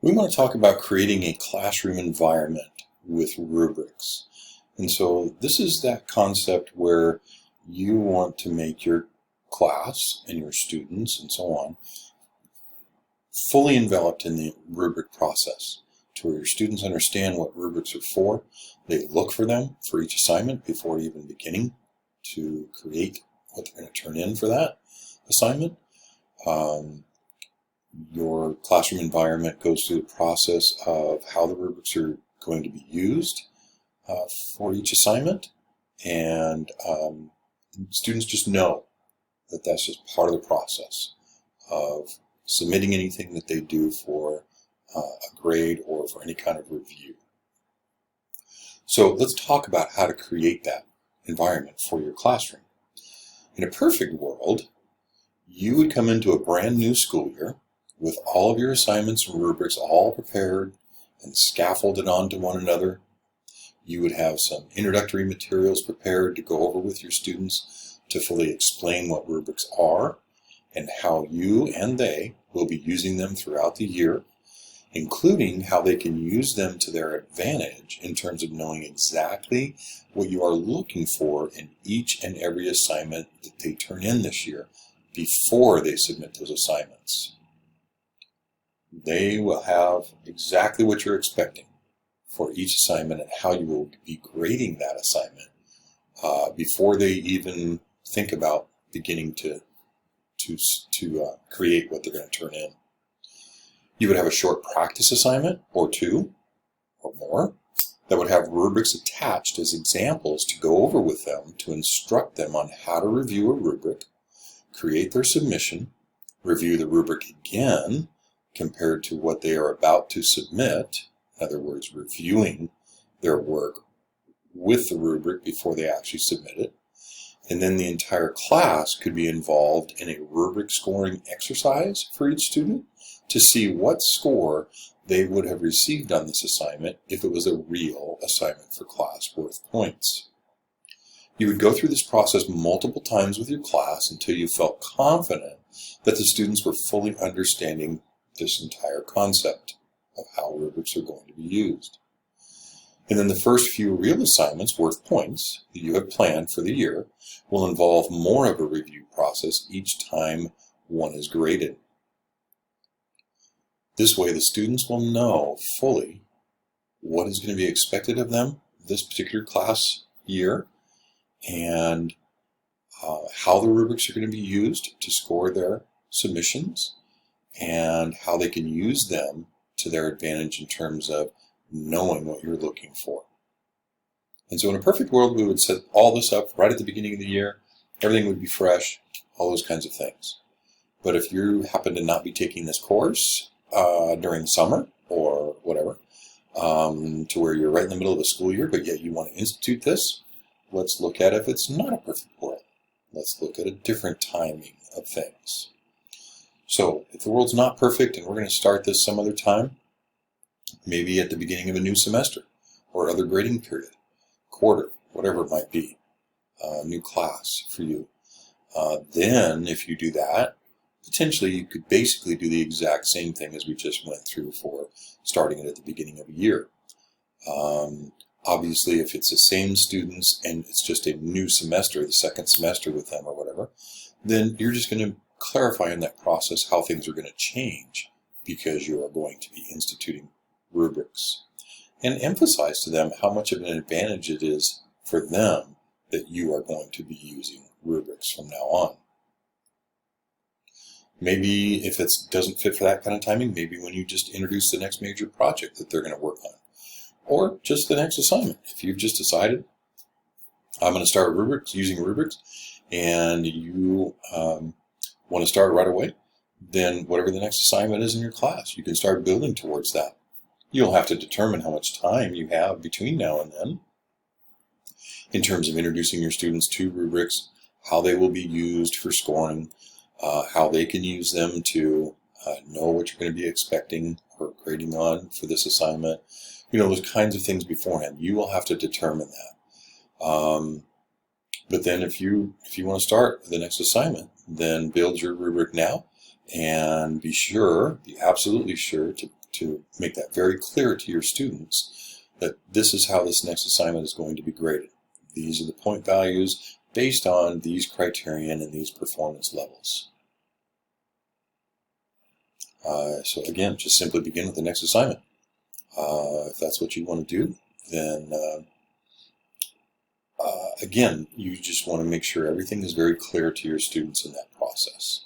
We want to talk about creating a classroom environment with rubrics. And so this is that concept where you want to make your class and your students and so on fully enveloped in the rubric process, to where your students understand what rubrics are for. They look for them for each assignment before even beginning to create what they're going to turn in for that assignment. Your classroom environment goes through the process of how the rubrics are going to be used for each assignment, and students just know that that's just part of the process of submitting anything that they do for a grade or for any kind of review. So let's talk about how to create that environment for your classroom. In a perfect world, you would come into a brand new school year with all of your assignments and rubrics all prepared and scaffolded onto one another. You would have some introductory materials prepared to go over with your students to fully explain what rubrics are and how you and they will be using them throughout the year, including how they can use them to their advantage in terms of knowing exactly what you are looking for in each and every assignment that they turn in this year before they submit those assignments. They will have exactly what you're expecting for each assignment and how you will be grading that assignment before they even think about beginning to create what they're going to turn in. You would have a short practice assignment or two or more that would have rubrics attached as examples to go over with them to instruct them on how to review a rubric, create their submission, review the rubric again compared to what they are about to submit, in other words, reviewing their work with the rubric before they actually submit it. And then the entire class could be involved in a rubric scoring exercise for each student to see what score they would have received on this assignment if it was a real assignment for class worth points. You would go through this process multiple times with your class until you felt confident that the students were fully understanding this entire concept of how rubrics are going to be used. And then the first few real assignments worth points that you have planned for the year will involve more of a review process each time one is graded. This way the students will know fully what is going to be expected of them this particular class year and how the rubrics are going to be used to score their submissions and how they can use them to their advantage in terms of knowing what you're looking for. And so in a perfect world, we would set all this up right at the beginning of the year. Everything would be fresh, all those kinds of things. But if you happen to not be taking this course during summer or whatever, to where you're right in the middle of the school year, but yet you want to institute this, let's look at if it's not a perfect world. Let's look at a different timing of things. So if the world's not perfect and we're going to start this some other time, maybe at the beginning of a new semester or other grading period, quarter, whatever it might be, a new class for you. Then if you do that, potentially you could basically do the exact same thing as we just went through for starting it at the beginning of a year. Obviously, if it's the same students and it's just a new semester, the second semester with them or whatever, then you're just going to clarify in that process how things are going to change because you are going to be instituting rubrics, and emphasize to them how much of an advantage it is for them that you are going to be using rubrics from now on. Maybe if it doesn't fit for that kind of timing, maybe when you just introduce the next major project that they're going to work on, or just the next assignment. If you've just decided, I'm going to start rubrics, using rubrics, and you want to start right away, then whatever the next assignment is in your class, you can start building towards that. You'll have to determine how much time you have between now and then in terms of introducing your students to rubrics, how they will be used for scoring, how they can use them to know what you're going to be expecting or grading on for this assignment. Those kinds of things beforehand. You will have to determine that. But then if you want to start the next assignment, then build your rubric now and be absolutely sure to to make that very clear to your students that this is how this next assignment is going to be graded. These are the point values based on these criterion and these performance levels. So again, just simply begin with the next assignment. If that's what you want to do, then again, you just want to make sure everything is very clear to your students in that process.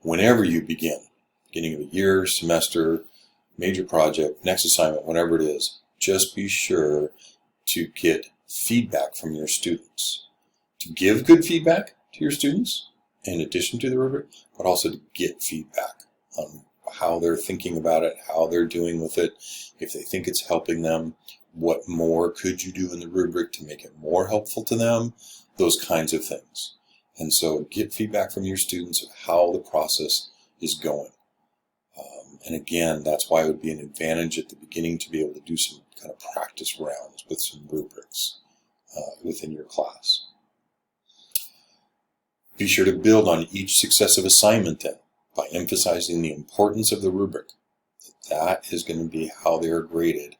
Whenever you begin, beginning of a year, semester, major project, next assignment, whatever it is, just be sure to get feedback from your students. To give good feedback to your students, in addition to the rubric, but also to get feedback on how they're thinking about it, how they're doing with it, if they think it's helping them, what more could you do in the rubric to make it more helpful to them, those kinds of things. And so get feedback from your students of how the process is going. And again, that's why it would be an advantage at the beginning to be able to do some kind of practice rounds with some rubrics within your class. Be sure to build on each successive assignment then by emphasizing the importance of the rubric. That is going to be how they are graded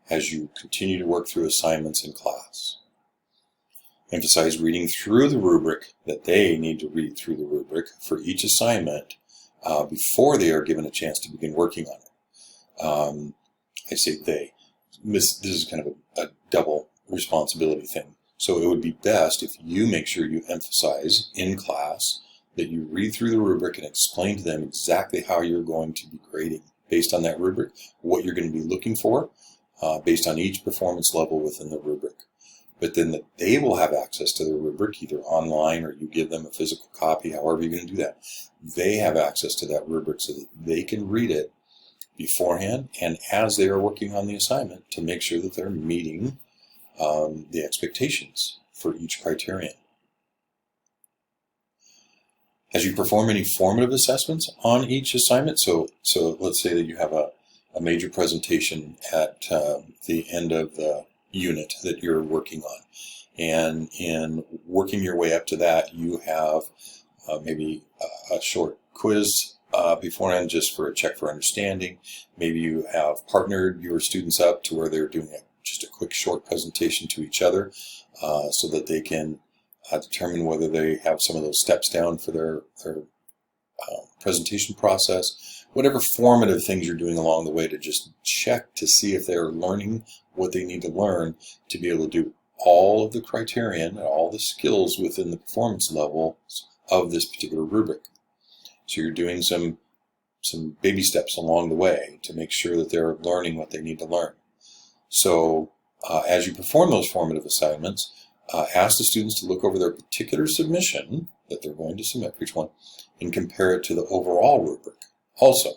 as you continue to work through assignments in class. Emphasize reading through the rubric, that they need to read through the rubric for each assignment before they are given a chance to begin working on it. I say they. This is kind of a double responsibility thing. So it would be best if you make sure you emphasize in class that you read through the rubric and explain to them exactly how you're going to be grading based on that rubric, what you're going to be looking for based on each performance level within the rubric. But then that they will have access to the rubric either online or you give them a physical copy, however you're going to do that. They have access to that rubric so that they can read it beforehand and as they are working on the assignment to make sure that they're meeting the expectations for each criterion. As you perform any formative assessments on each assignment, so let's say that you have a major presentation at the end of the unit that you're working on, and in working your way up to that, you have maybe a short quiz beforehand just for a check for understanding. Maybe you have partnered your students up to where they're doing just a quick short presentation to each other so that they can determine whether they have some of those steps down for their presentation process. Whatever formative things you're doing along the way to just check to see if they're learning what they need to learn to be able to do all of the criterion and all the skills within the performance levels of this particular rubric. So you're doing some baby steps along the way to make sure that they're learning what they need to learn. So as you perform those formative assignments, ask the students to look over their particular submission that they're going to submit for each one and compare it to the overall rubric also,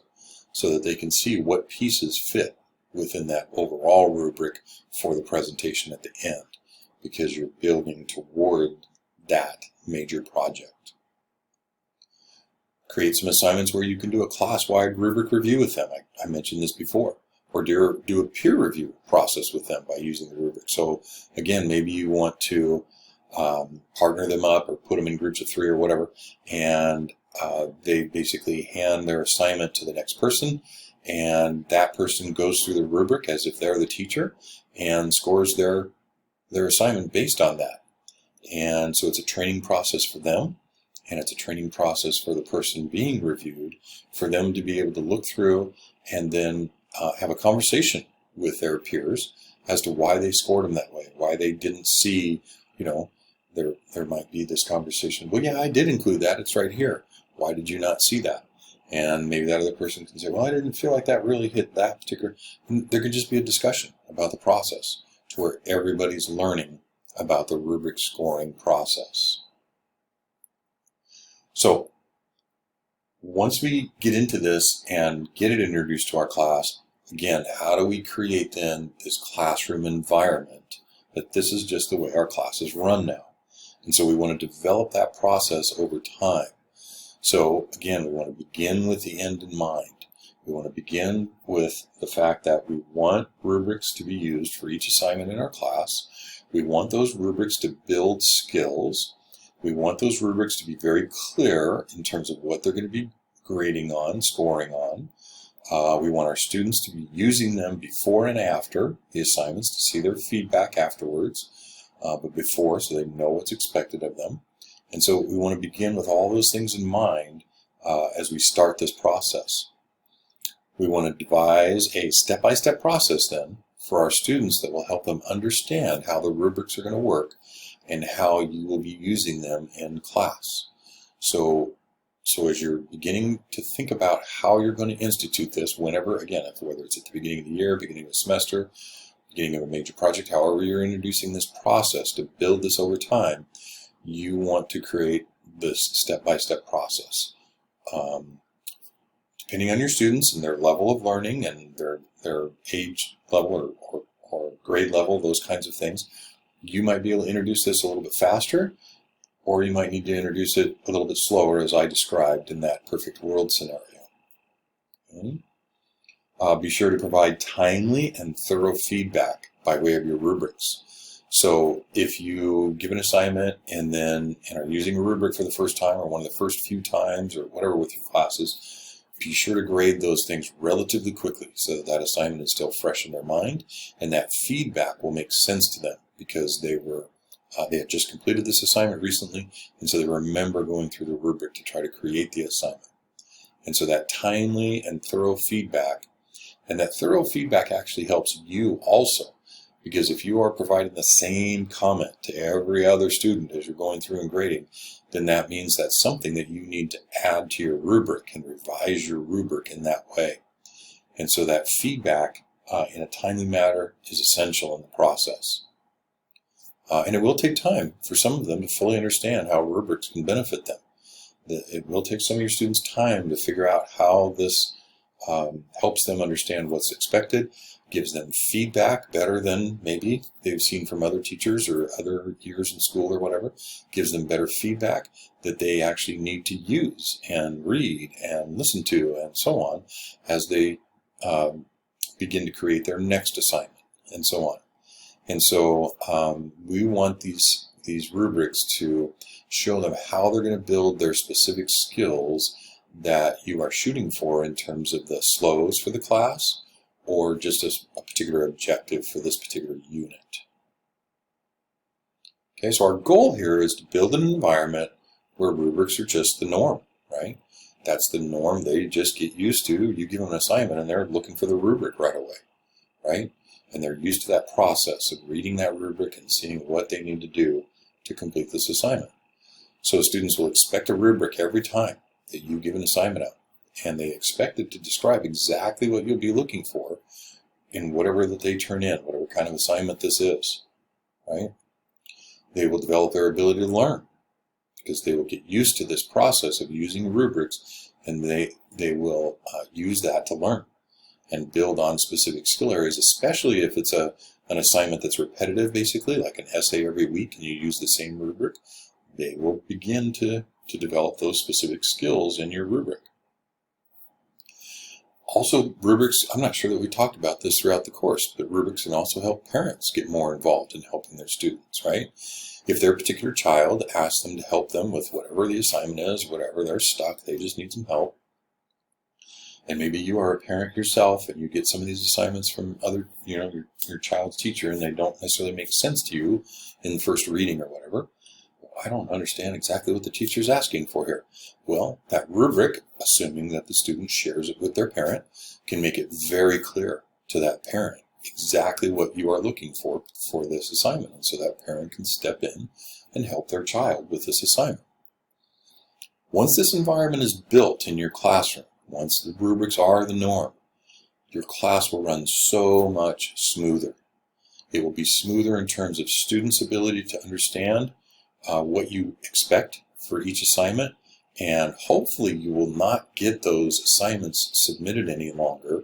so that they can see what pieces fit within that overall rubric for the presentation at the end, because you're building toward that major project. Create some assignments where you can do a class-wide rubric review with them. I mentioned this before. Or do a peer review process with them by using the rubric. So again, maybe you want to partner them up or put them in groups of 3 or whatever, and they basically hand their assignment to the next person, and that person goes through the rubric as if they're the teacher and scores their assignment based on that. And so it's a training process for them, and it's a training process for the person being reviewed, for them to be able to look through and then have a conversation with their peers as to why they scored them that way, why they didn't see, there might be this conversation, well, yeah, I did include that, it's right here. Why did you not see that? And maybe that other person can say, well, I didn't feel like that really hit that particular. And there could just be a discussion about the process to where everybody's learning about the rubric scoring process. So once we get into this and get it introduced to our class, again, how do we create then this classroom environment that this is just the way our classes run now? And so we want to develop that process over time. So again, we want to begin with the end in mind. We want to begin with the fact that we want rubrics to be used for each assignment in our class. We want those rubrics to build skills. We want those rubrics to be very clear in terms of what they're going to be grading on, scoring on. We want our students to be using them before and after the assignments to see their feedback afterwards, but before, so they know what's expected of them. And so we want to begin with all those things in mind as we start this process. We want to devise a step-by-step process then for our students that will help them understand how the rubrics are going to work and how you will be using them in class. So as you're beginning to think about how you're going to institute this, whenever, again, whether it's at the beginning of the year, beginning of a semester, beginning of a major project, however you're introducing this process to build this over time, you want to create this step-by-step process. Depending on your students and their level of learning and their age level or grade level, those kinds of things, you might be able to introduce this a little bit faster, or you might need to introduce it a little bit slower, as I described in that perfect world scenario. Okay. Be sure to provide timely and thorough feedback by way of your rubrics. So if you give an assignment and are using a rubric for the first time or one of the first few times or whatever with your classes, be sure to grade those things relatively quickly so that that assignment is still fresh in their mind and that feedback will make sense to them because they had just completed this assignment recently, and so they remember going through the rubric to try to create the assignment. And so that timely and thorough feedback, and that thorough feedback actually helps you also, because if you are providing the same comment to every other student as you're going through and grading, then that means that's something that you need to add to your rubric and revise your rubric in that way. And so that feedback in a timely manner is essential in the process. And it will take time for some of them to fully understand how rubrics can benefit them. It will take some of your students time to figure out how this helps them understand what's expected, gives them feedback better than maybe they've seen from other teachers or other years in school or whatever, gives them better feedback that they actually need to use and read and listen to and so on as they begin to create their next assignment and so on. And so we want these rubrics to show them how they're going to build their specific skills that you are shooting for in terms of the slows for the class or just a particular objective for this particular unit. Okay, so our goal here is to build an environment where rubrics are just the norm, right? That's the norm they just get used to. You give them an assignment and they're looking for the rubric right away, right? And they're used to that process of reading that rubric and seeing what they need to do to complete this assignment. So students will expect a rubric every time that you give an assignment out, and they expect it to describe exactly what you'll be looking for in whatever that they turn in, whatever kind of assignment this is, right? They will develop their ability to learn because they will get used to this process of using rubrics, and they will use that to learn and build on specific skill areas, especially if it's an assignment that's repetitive, basically, like an essay every week, and you use the same rubric. They will begin to develop those specific skills in your rubric. Also, rubrics, I'm not sure that we talked about this throughout the course, but rubrics can also help parents get more involved in helping their students, right? If their particular child asks them to help them with whatever the assignment is, whatever they're stuck, they just need some help. And maybe you are a parent yourself and you get some of these assignments from other, your child's teacher, and they don't necessarily make sense to you in the first reading or whatever. I don't understand exactly what the teacher is asking for here. Well, that rubric, assuming that the student shares it with their parent, can make it very clear to that parent exactly what you are looking for this assignment. And so that parent can step in and help their child with this assignment. Once this environment is built in your classroom, once the rubrics are the norm, your class will run so much smoother. It will be smoother in terms of students' ability to understand what you expect for each assignment, and hopefully you will not get those assignments submitted any longer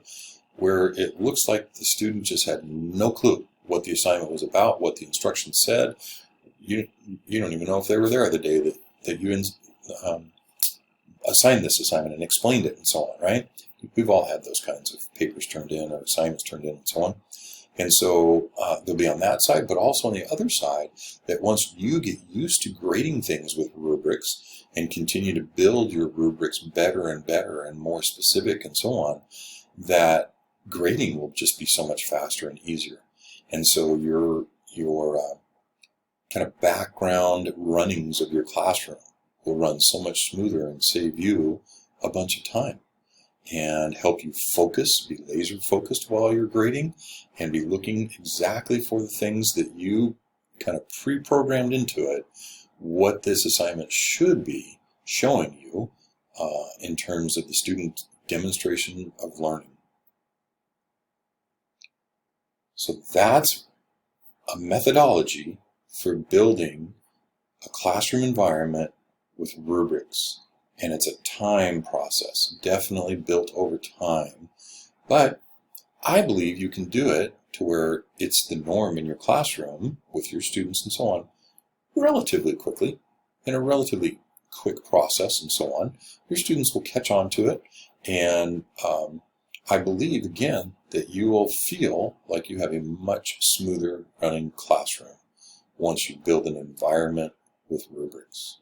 where it looks like the student just had no clue what the assignment was about, what the instructions said. You don't even know if they were there the day that you assigned this assignment and explained it and so on, right? We've all had those kinds of papers turned in or assignments turned in and so on. And so they'll be on that side, but also on the other side, that once you get used to grading things with rubrics and continue to build your rubrics better and better and more specific and so on, that grading will just be so much faster and easier. And so your kind of background runnings of your classroom will run so much smoother and save you a bunch of time and help you focus, be laser focused while you're grading, and be looking exactly for the things that you kind of pre-programmed into it, what this assignment should be showing you in terms of the student demonstration of learning. So that's a methodology for building a classroom environment with rubrics. And it's a time process, definitely built over time. But I believe you can do it to where it's the norm in your classroom with your students and so on relatively quickly, in a relatively quick process and so on. Your students will catch on to it. And I believe, again, that you will feel like you have a much smoother running classroom once you build an environment with rubrics.